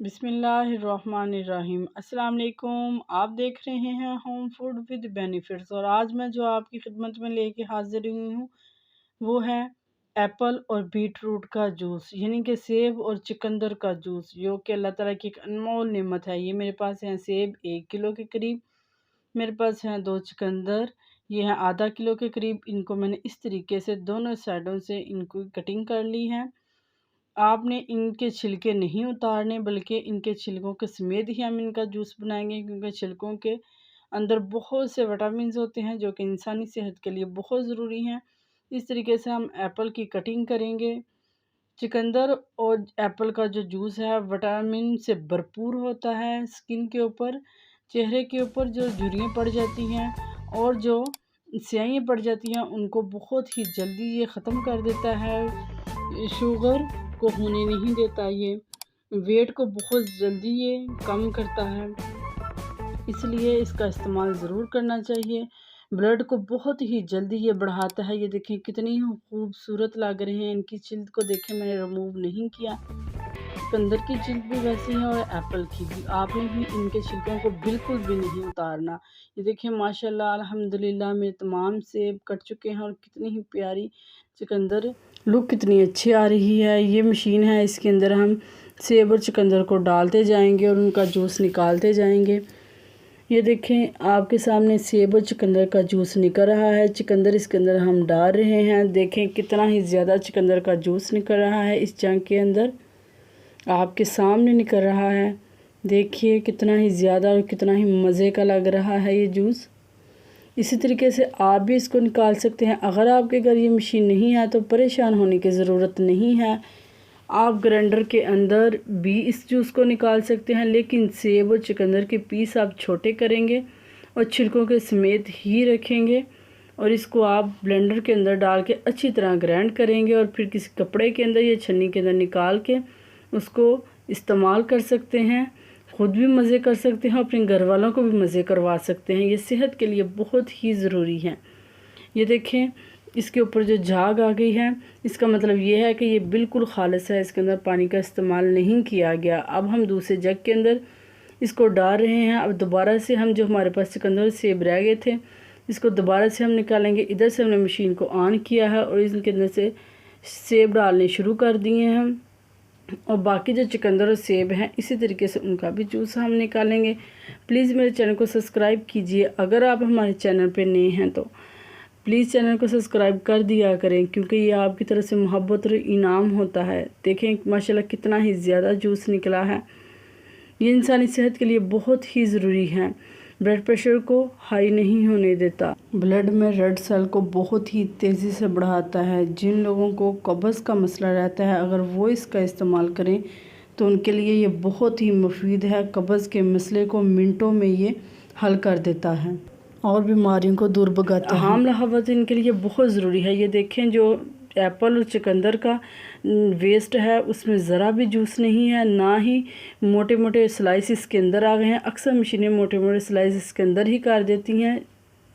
बिस्मिल्लाहिर्रहमानिर्रहीम। अस्सलाम वालेकुम। आप देख रहे हैं होम फूड विद बेनिफिट्स और आज मैं जो आपकी खिदमत में लेके हाजिर हुई हूँ वो है एप्पल और बीट रूट का जूस, यानी कि सेब और चुकंदर का जूस, जो कि अल्लाह ताला की एक अनमोल नेमत है। ये मेरे पास है सेब 1 किलो के करीब, मेरे पास हैं 2 चुकंदर, ये हैं आधा किलो के करीब। इनको मैंने इस तरीके से दोनों साइडों से इनको कटिंग कर ली है। आपने इनके छिलके नहीं उतारने, बल्कि इनके छिलकों के समेत ही हम इनका जूस बनाएंगे, क्योंकि छिलकों के अंदर बहुत से विटामिन होते हैं जो कि इंसानी सेहत के लिए बहुत ज़रूरी हैं। इस तरीके से हम एप्पल की कटिंग करेंगे। चुकंदर और एप्पल का जो जूस है विटामिन से भरपूर होता है। स्किन के ऊपर, चेहरे के ऊपर जो झुर्रियाँ पड़ जाती हैं और जो स्याहियाँ पड़ जाती हैं उनको बहुत ही जल्दी ये ख़त्म कर देता है। शुगर को होने नहीं देता, ये वेट को बहुत जल्दी ये कम करता है, इसलिए इसका इस्तेमाल ज़रूर करना चाहिए। ब्लड को बहुत ही जल्दी ये बढ़ाता है। ये देखें कितनी खूबसूरत लग रहे हैं। इनकी छिलक को देखें, मैंने रिमूव नहीं किया। चुकंदर की छिलक भी वैसी है और एप्पल की भी। आपने भी इनके छिलकों को बिल्कुल भी नहीं उतारना। ये देखिए माशाल्लाह अल्हम्दुलिल्लाह में तमाम सेब कट चुके हैं और कितनी ही प्यारी चुकंदर लुक कितनी अच्छी आ रही है। ये मशीन है, इसके अंदर हम सेब और चुकंदर को डालते जाएंगे और उनका जूस निकालते जाएंगे। ये देखें आपके सामने सेब और चुकंदर का जूस निकल रहा है। चुकंदर इसके अंदर हम डाल रहे हैं। देखें कितना ही ज़्यादा चुकंदर का जूस निकल रहा है इस जंग के अंदर, आपके सामने निकल रहा है। देखिए कितना ही ज़्यादा और कितना ही मज़े का लग रहा है ये जूस। इसी तरीके से आप भी इसको निकाल सकते हैं। अगर आपके घर ये मशीन नहीं है तो परेशान होने की ज़रूरत नहीं है, आप ग्राइंडर के अंदर भी इस जूस को निकाल सकते हैं, लेकिन सेब और चुकंदर के पीस आप छोटे करेंगे और छिलकों के समेत ही रखेंगे और इसको आप ब्लेंडर के अंदर डाल के अच्छी तरह ग्राइंड करेंगे और फिर किसी कपड़े के अंदर या छन्नी के अंदर निकाल के उसको इस्तेमाल कर सकते हैं। ख़ुद भी मज़े कर सकते हैं, अपने घर वालों को भी मज़े करवा सकते हैं। ये सेहत के लिए बहुत ही ज़रूरी है। ये देखें इसके ऊपर जो झाग आ गई है, इसका मतलब ये है कि ये बिल्कुल खालिस है, इसके अंदर पानी का इस्तेमाल नहीं किया गया। अब हम दूसरे जग के अंदर इसको डाल रहे हैं। अब दोबारा से हम जो हमारे पास चुकंदर सेब रह गए थे, इसको दोबारा से हम निकालेंगे। इधर से हमने मशीन को ऑन किया है और इसके अंदर से सेब डालने शुरू कर दिए हैं हम, और बाकी जो चुकंदर और सेब हैं इसी तरीके से उनका भी जूस हम निकालेंगे। प्लीज़ मेरे चैनल को सब्सक्राइब कीजिए। अगर आप हमारे चैनल पे नए हैं तो प्लीज़ चैनल को सब्सक्राइब कर दिया करें, क्योंकि ये आपकी तरफ से मोहब्बत और इनाम होता है। देखें माशाल्लाह कितना ही ज़्यादा जूस निकला है। ये इंसानी सेहत के लिए बहुत ही ज़रूरी है। ब्लड प्रेशर को हाई नहीं होने देता, ब्लड में रेड सेल को बहुत ही तेज़ी से बढ़ाता है। जिन लोगों को कब्ज़ का मसला रहता है, अगर वो इसका इस्तेमाल करें तो उनके लिए ये बहुत ही मुफीद है। कब्ज़ के मसले को मिनटों में ये हल कर देता है और बीमारियों को दूर भगाता है। हामला ख़वातीन के लिए बहुत ज़रूरी है। ये देखें जो एप्पल और चुकंदर का वेस्ट है उसमें ज़रा भी जूस नहीं है, ना ही मोटे मोटे स्लाइस इसके अंदर आ गए हैं। अक्सर मशीनें मोटे मोटे स्लाइस इसके अंदर ही कर देती हैं,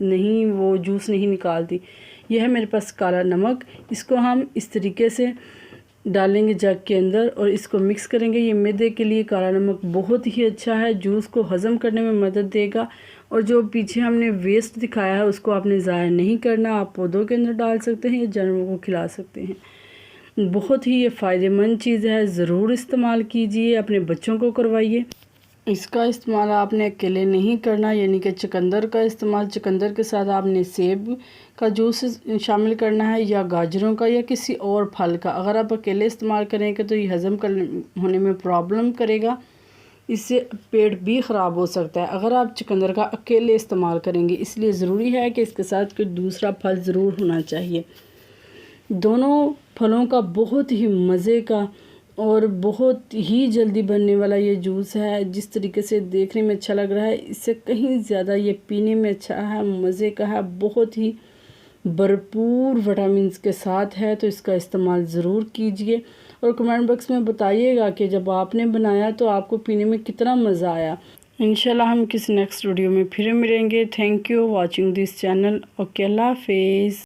नहीं वो जूस नहीं निकालती। यह है मेरे पास काला नमक, इसको हम इस तरीके से डालेंगे जग के अंदर और इसको मिक्स करेंगे। ये मैदे के लिए काला नमक बहुत ही अच्छा है, जूस को हज़म करने में मदद देगा। और जो पीछे हमने वेस्ट दिखाया है उसको आपने ज़ाया नहीं करना, आप पौधों के अंदर डाल सकते हैं या जानवरों को खिला सकते हैं। बहुत ही ये फ़ायदेमंद चीज़ है, ज़रूर इस्तेमाल कीजिए, अपने बच्चों को करवाइए। इसका इस्तेमाल आपने अकेले नहीं करना, यानी कि चुकंदर का इस्तेमाल चुकंदर के साथ आपने सेब का जूस शामिल करना है या गाजरों का या किसी और फल का। अगर आप अकेले इस्तेमाल करेंगे तो ये हज़म होने में प्रॉब्लम करेगा, इससे पेट भी ख़राब हो सकता है अगर आप चुकंदर का अकेले इस्तेमाल करेंगे। इसलिए ज़रूरी है कि इसके साथ कोई दूसरा फल ज़रूर होना चाहिए। दोनों फलों का बहुत ही मज़े का और बहुत ही जल्दी बनने वाला ये जूस है। जिस तरीके से देखने में अच्छा लग रहा है, इससे कहीं ज़्यादा ये पीने में अच्छा है, मज़े का है, बहुत ही भरपूर विटामिन्स के साथ है। तो इसका इस्तेमाल ज़रूर कीजिए और कमेंट बॉक्स में बताइएगा कि जब आपने बनाया तो आपको पीने में कितना मज़ा आया। इंशाल्लाह हम किसी नेक्स्ट वीडियो में फिर मिलेंगे। Thank you watching this channel. Okay, अल्लाह हाफिज़।